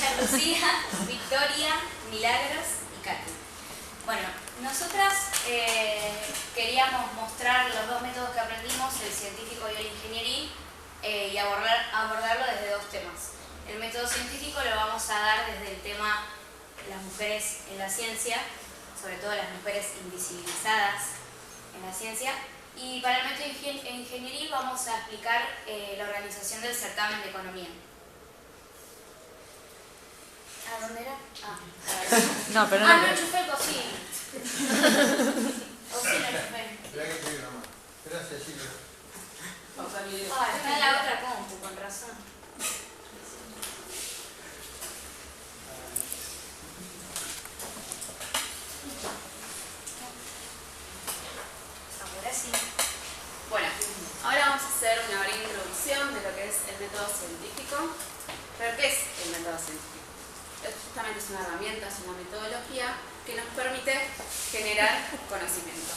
Ella es Lucía, Victoria, Milagros y Katy. Bueno, nosotras queríamos mostrar los dos métodos que aprendimos, el científico y el ingenieril, y abordarlo desde dos temas. El método científico lo vamos a dar desde el tema las mujeres en la ciencia, sobre todo las mujeres invisibilizadas en la ciencia, y para el método ingenieril vamos a explicar la organización del certamen de economía. ¿A dónde era? No, pero no enchufé el cocina. Cocina enchufé. Espera que te diga más. Gracias, Silvia. Está en la otra compu, con razón. Ahora sí. Bueno, ahora vamos a hacer una breve introducción de lo que es el método científico. ¿Pero qué es el método científico? Justamente es una herramienta, es una metodología que nos permite generar conocimiento.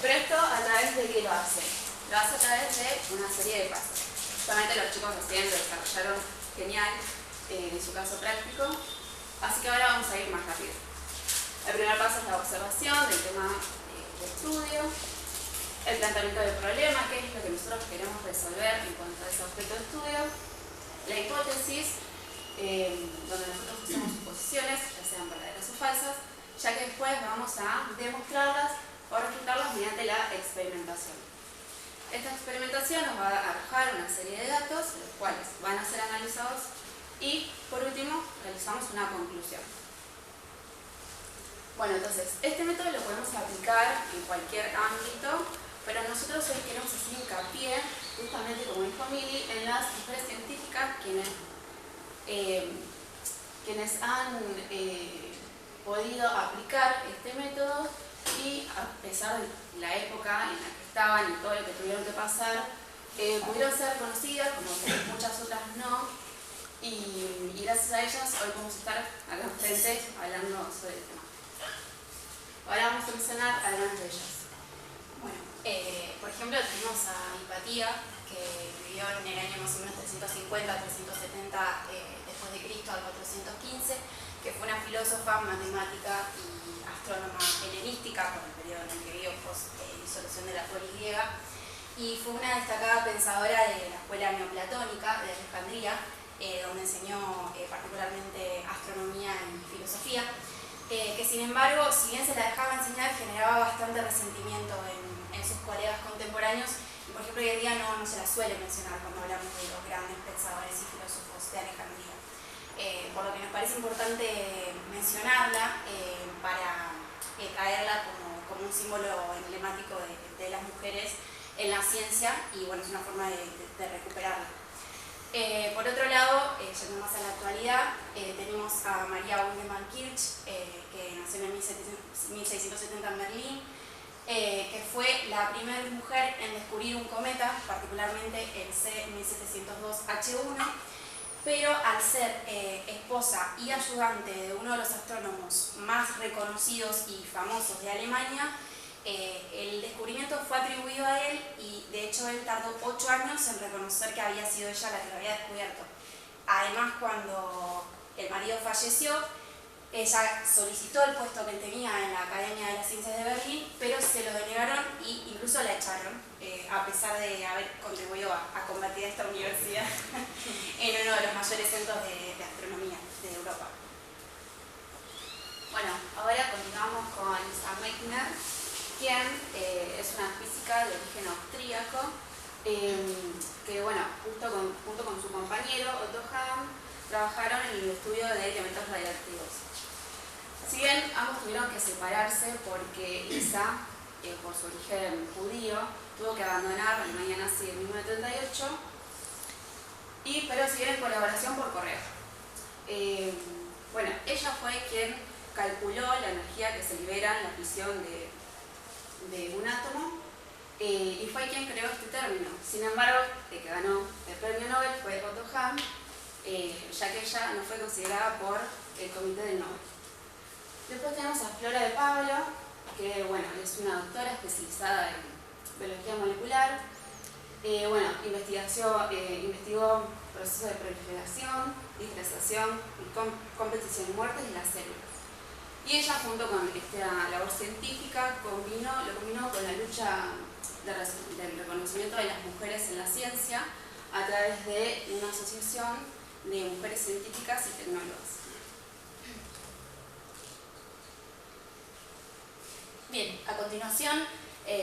Pero esto a través de qué lo hace? Lo hace a través de una serie de pasos. Justamente los chicos recién lo desarrollaron genial en su caso práctico, así que ahora vamos a ir más rápido. El primer paso es la observación del tema de estudio, el planteamiento del problema, qué es lo que nosotros queremos resolver en cuanto a ese objeto de estudio, la hipótesis, donde nosotros hacemos suposiciones, ya sean verdaderas o falsas, ya que después vamos a demostrarlas o refutarlas mediante la experimentación. Esta experimentación nos va a arrojar una serie de datos, los cuales van a ser analizados y, por último, realizamos una conclusión. Bueno, entonces, este método lo podemos aplicar en cualquier ámbito, pero nosotros hoy queremos hacer hincapié, justamente como dijo Mili, en las mujeres científicas quienes han podido aplicar este método y, a pesar de la época en la que estaban y todo lo que tuvieron que pasar, pudieron ser conocidas, como muchas otras no, y gracias a ellas hoy podemos estar acá enfrente hablando sobre el tema. Ahora vamos a mencionar algunas de ellas. Bueno, por ejemplo tenemos a Hipatia, que vivió en el año más o menos 350, 370 después de Cristo al 415, que fue una filósofa, matemática y astrónoma helenística, por el periodo en el que vivió post disolución de la polis griega, y fue una destacada pensadora de la escuela neoplatónica de Alejandría, donde enseñó particularmente astronomía y filosofía, que sin embargo, si bien se la dejaba enseñar, generaba bastante resentimiento en sus colegas contemporáneos, y por ejemplo hoy en día no se la suele mencionar cuando hablamos de los grandes pensadores y filósofos de Alejandría. Por lo que nos parece importante mencionarla para traerla como un símbolo emblemático de las mujeres en la ciencia, y bueno, es una forma de recuperarla. Por otro lado, yendo más a la actualidad, tenemos a María Wundermann Kirch, que nació en 1670 en Berlín, que fue la primera mujer en descubrir un cometa, particularmente el C1702H1, pero al ser esposa y ayudante de uno de los astrónomos más reconocidos y famosos de Alemania, el descubrimiento fue atribuido a él, y de hecho él tardó 8 años en reconocer que había sido ella la que lo había descubierto. Además, cuando el marido falleció, ella solicitó el puesto que él tenía en la Academia de las Ciencias de Berlín, pero se lo denegaron e incluso la echaron, a pesar de haber contribuido a convertir esta universidad en uno de los mayores centros de astronomía de Europa. Bueno, ahora continuamos con Lisa Meitner, quien es una física de origen austríaco, que bueno, junto con su compañero Otto Hahn, trabajaron en el estudio de elementos radiactivos. Si bien ambos tuvieron que separarse porque Lisa, por su origen judío, tuvo que abandonar la Alemania nazi en 1938, pero siguieron en colaboración por correo. Bueno, ella fue quien calculó la energía que se libera en la fisión de un átomo, y fue quien creó este término. Sin embargo, el que ganó el premio Nobel fue Otto Hahn, ya que ella no fue considerada por el Comité del Nobel. Después tenemos a Flora de Pablo, que bueno, es una doctora especializada en biología molecular, Investigó procesos de proliferación, dispersación y competición y muertes de las células. Y ella, junto con esta labor científica, lo combinó con la lucha del reconocimiento de las mujeres en la ciencia a través de una asociación de mujeres científicas y tecnólogas. Bien, a continuación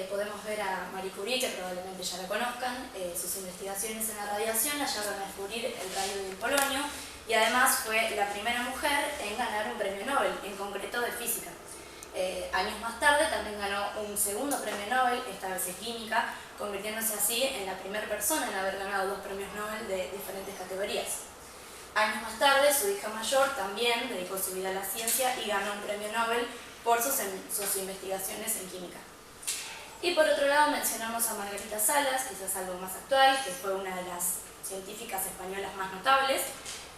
podemos ver a Marie Curie, que probablemente ya la conozcan. Sus investigaciones en la radiación la llevaron a descubrir el rayo del polonio y además fue la primera mujer en ganar un premio Nobel, en concreto de física. Años más tarde también ganó un segundo premio Nobel, esta vez de química, convirtiéndose así en la primera persona en haber ganado 2 premios Nobel de diferentes categorías. Años más tarde, su hija mayor también dedicó su vida a la ciencia y ganó un premio Nobel por sus investigaciones en química. Y por otro lado mencionamos a Margarita Salas, quizás algo más actual, que fue una de las científicas españolas más notables.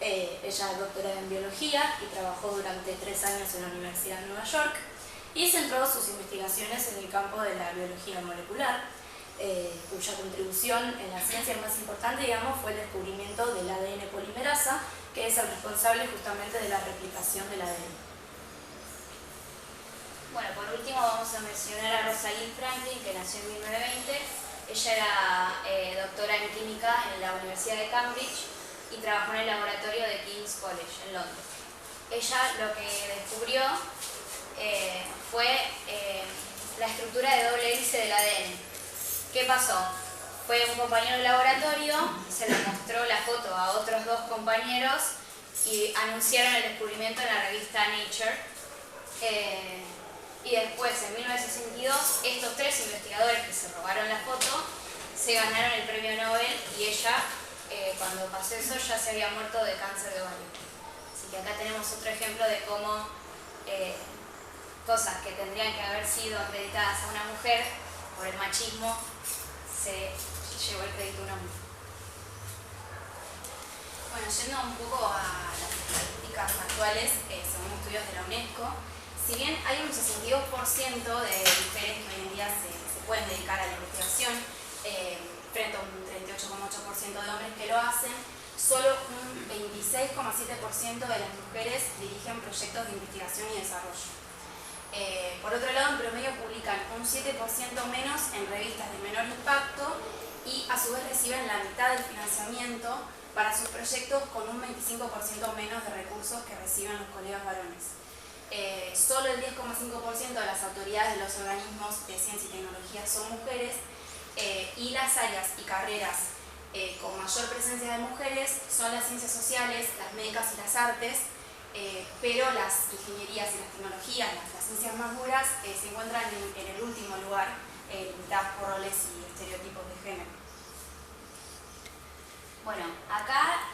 Ella es doctora en biología y trabajó durante 3 años en la Universidad de Nueva York y centró sus investigaciones en el campo de la biología molecular, cuya contribución en la ciencia más importante, digamos, fue el descubrimiento del ADN polimerasa, que es el responsable justamente de la replicación del ADN. Bueno, por último vamos a mencionar a Rosalind Franklin, que nació en 1920. Ella era doctora en química en la Universidad de Cambridge y trabajó en el laboratorio de King's College, en Londres. Ella lo que descubrió fue la estructura de doble hélice del ADN. ¿Qué pasó? Fue un compañero del laboratorio, se le mostró la foto a otros 2 compañeros y anunciaron el descubrimiento en la revista Nature. Y después, en 1962, estos 3 investigadores que se robaron la foto se ganaron el premio Nobel y ella, cuando pasó eso, ya se había muerto de cáncer de ovario. Así que acá tenemos otro ejemplo de cómo cosas que tendrían que haber sido acreditadas a una mujer por el machismo se llevó el crédito a una mujer. Bueno, yendo un poco a las estadísticas actuales, según estudios de la UNESCO, si bien hay un 62% de mujeres que hoy en día se pueden dedicar a la investigación, frente a un 38,8% de hombres que lo hacen, solo un 26,7% de las mujeres dirigen proyectos de investigación y desarrollo. Por otro lado, en promedio publican un 7% menos en revistas de menor impacto y a su vez reciben la mitad del financiamiento para sus proyectos con un 25% menos de recursos que reciben los colegas varones. Solo el 10,5% de las autoridades de los organismos de ciencia y tecnología son mujeres y las áreas y carreras con mayor presencia de mujeres son las ciencias sociales, las médicas y las artes, pero las ingenierías y las tecnologías, las ciencias más duras, se encuentran en el último lugar, limitadas por roles y estereotipos de género. Bueno, acá,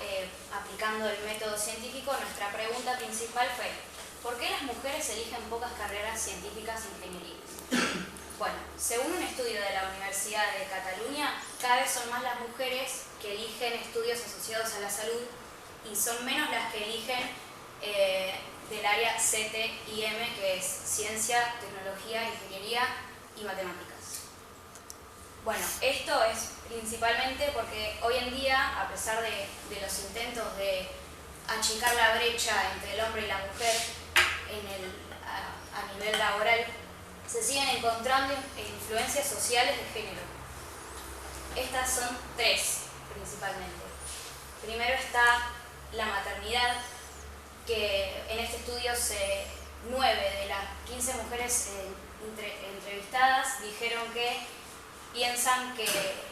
aplicando el método científico, nuestra pregunta principal fue: ¿por qué las mujeres eligen pocas carreras científicas e ingenierías? Bueno, según un estudio de la Universidad de Cataluña, cada vez son más las mujeres que eligen estudios asociados a la salud y son menos las que eligen del área CT&M, que es Ciencia, Tecnología, Ingeniería y Matemáticas. Bueno, esto es principalmente porque hoy en día, a pesar de los intentos de achicar la brecha entre el hombre y la mujer a nivel laboral, se siguen encontrando influencias sociales de género. Estas son 3 principalmente. Primero está la maternidad, que en este estudio 9 de las 15 mujeres entrevistadas dijeron que piensan que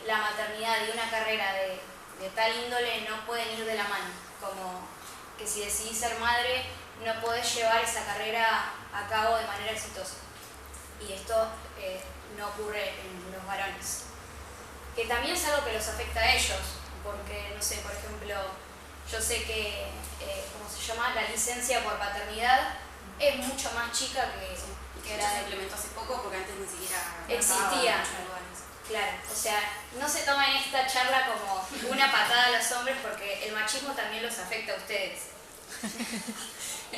la maternidad y una carrera de tal índole no pueden ir de la mano, como que si decidís ser madre no podés llevar esa carrera a cabo de manera exitosa. Y esto no ocurre en los varones. Que también es algo que los afecta a ellos, porque, no sé, por ejemplo, yo sé que, ¿cómo se llama? La licencia por paternidad es mucho más chica que era se implementó hace poco porque antes ni siquiera existía. Claro, o sea, no se tomen esta charla como una patada a los hombres porque el machismo también los afecta a ustedes.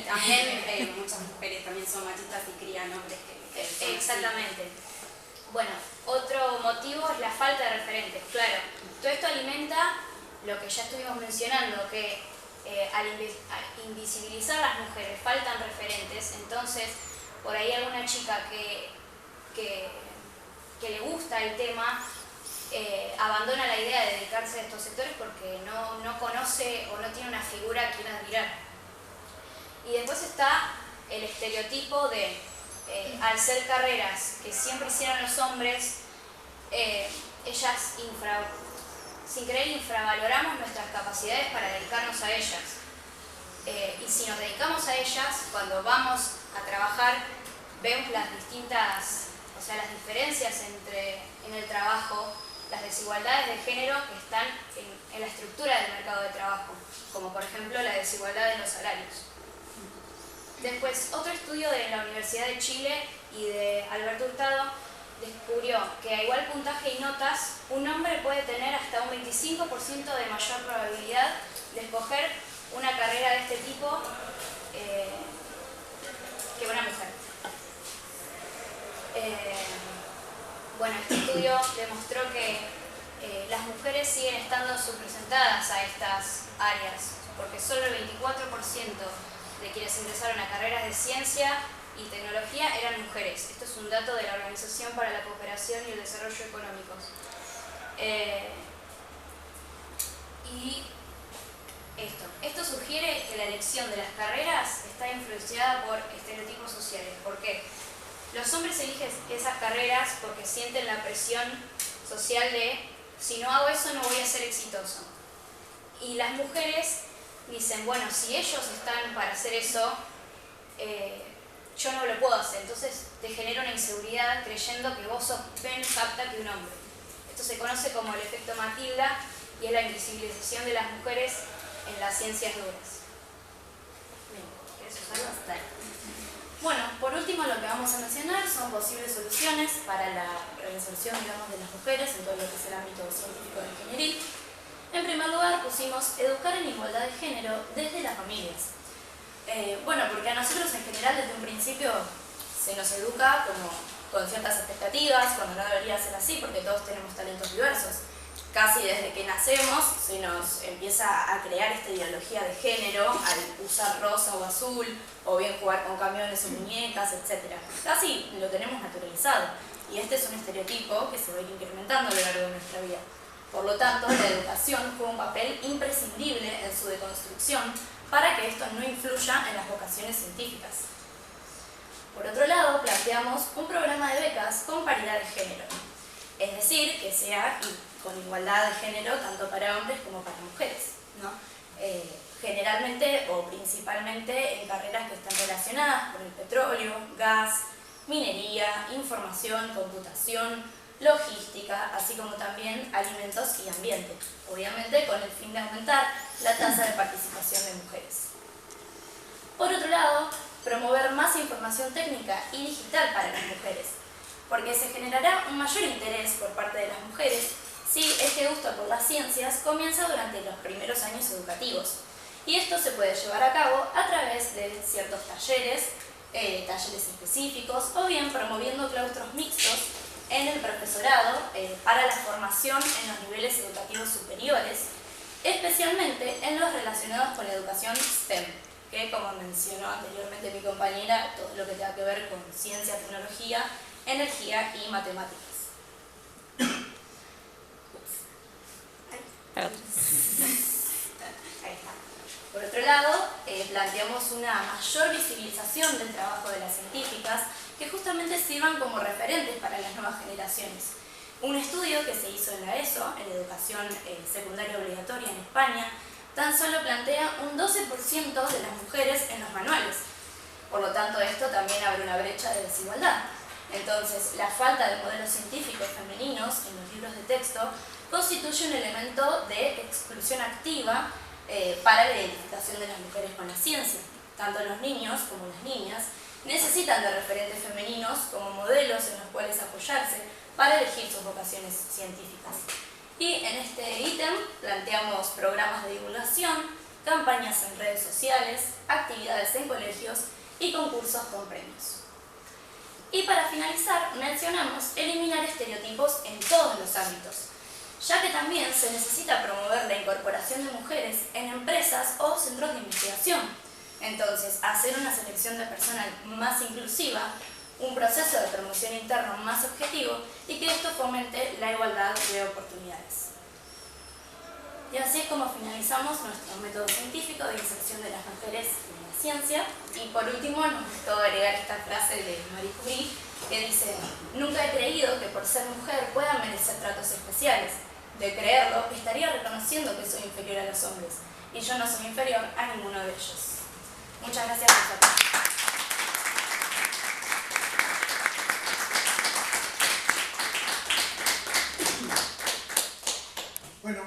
También muchas mujeres también son machistas y crían hombres que exactamente. Bueno, otro motivo es la falta de referentes. Claro, todo esto alimenta lo que ya estuvimos mencionando, que al invisibilizar a las mujeres faltan referentes. Entonces, por ahí alguna chica que le gusta el tema abandona la idea de dedicarse a estos sectores porque no conoce o no tiene una figura a quien admirar. Y después está el estereotipo de, al ser carreras que siempre hicieron los hombres, ellas sin querer infravaloramos nuestras capacidades para dedicarnos a ellas. Y si nos dedicamos a ellas, cuando vamos a trabajar, vemos las distintas, o sea, las diferencias en el trabajo, las desigualdades de género que están en la estructura del mercado de trabajo, como por ejemplo la desigualdad en los salarios. Después, otro estudio de la Universidad de Chile y de Alberto Hurtado descubrió que a igual puntaje y notas, un hombre puede tener hasta un 25% de mayor probabilidad de escoger una carrera de este tipo que una mujer. Bueno, este estudio demostró que las mujeres siguen estando subrepresentadas a estas áreas, porque solo el 24% de quienes ingresaron a carreras de ciencia y tecnología eran mujeres. Esto es un dato de la Organización para la Cooperación y el Desarrollo Económicos. Y esto sugiere que la elección de las carreras está influenciada por estereotipos sociales. ¿Por qué? Los hombres eligen esas carreras porque sienten la presión social de si no hago eso no voy a ser exitoso. Y las mujeres dicen, bueno, si ellos están para hacer eso, yo no lo puedo hacer. Entonces te genera una inseguridad creyendo que vos sos menos apta que un hombre. Esto se conoce como el efecto Matilda y es la invisibilización de las mujeres en las ciencias duras. Bien, ¿querés usarlo? Hasta ahí. Bueno, por último lo que vamos a mencionar son posibles soluciones para la reinserción, digamos, de las mujeres en todo lo que es el ámbito científico de ingeniería. En primer lugar pusimos educar en igualdad de género desde las familias. Bueno, porque a nosotros en general desde un principio se nos educa como con ciertas expectativas, cuando no debería ser así porque todos tenemos talentos diversos. Casi desde que nacemos se nos empieza a crear esta ideología de género al usar rosa o azul, o bien jugar con camiones o muñecas, etc. Casi lo tenemos naturalizado, y este es un estereotipo que se va a ir incrementando a lo largo de nuestra vida. Por lo tanto, la educación juega un papel imprescindible en su deconstrucción para que esto no influya en las vocaciones científicas. Por otro lado, planteamos un programa de becas con paridad de género, es decir, que sea con igualdad de género tanto para hombres como para mujeres, ¿no? Generalmente o principalmente en carreras que están relacionadas con el petróleo, gas, minería, información, computación, logística, así como también alimentos y ambiente, obviamente con el fin de aumentar la tasa de participación de mujeres. Por otro lado, promover más información técnica y digital para las mujeres, porque se generará un mayor interés por parte de las mujeres si este gusto por las ciencias comienza durante los primeros años educativos. Y esto se puede llevar a cabo a través de ciertos talleres, talleres específicos, o bien promoviendo claustros mixtos en el profesorado para la formación en los niveles educativos superiores, especialmente en los relacionados con la educación STEM, que como mencionó anteriormente mi compañera, todo lo que tenga que ver con ciencia, tecnología, energía y matemáticas. Ahí está. Por otro lado, planteamos una mayor visibilización del trabajo de las científicas que justamente sirvan como referentes para las nuevas generaciones. Un estudio que se hizo en la ESO, en la educación secundaria obligatoria en España, tan solo plantea un 12% de las mujeres en los manuales. Por lo tanto, esto también abre una brecha de desigualdad. Entonces, la falta de modelos científicos femeninos en los libros de texto constituye un elemento de exclusión activa para la identificación de las mujeres con la ciencia. Tanto los niños como las niñas necesitan de referentes femeninos como modelos en los cuales apoyarse para elegir sus vocaciones científicas. Y en este ítem planteamos programas de divulgación, campañas en redes sociales, actividades en colegios y concursos con premios. Y para finalizar, mencionamos eliminar estereotipos en todos los ámbitos, ya que también se necesita promover la incorporación de mujeres en empresas o centros de investigación. Entonces, hacer una selección de personal más inclusiva, un proceso de promoción interno más objetivo y que esto fomente la igualdad de oportunidades. Y así es como finalizamos nuestro método científico de inserción de las mujeres en la ciencia. Y por último nos gustó agregar esta frase de Marie Curie que dice: nunca he creído que por ser mujer pueda merecer tratos especiales. De creerlo, estaría reconociendo que soy inferior a los hombres, y yo no soy inferior a ninguno de ellos. Muchas gracias por su atención.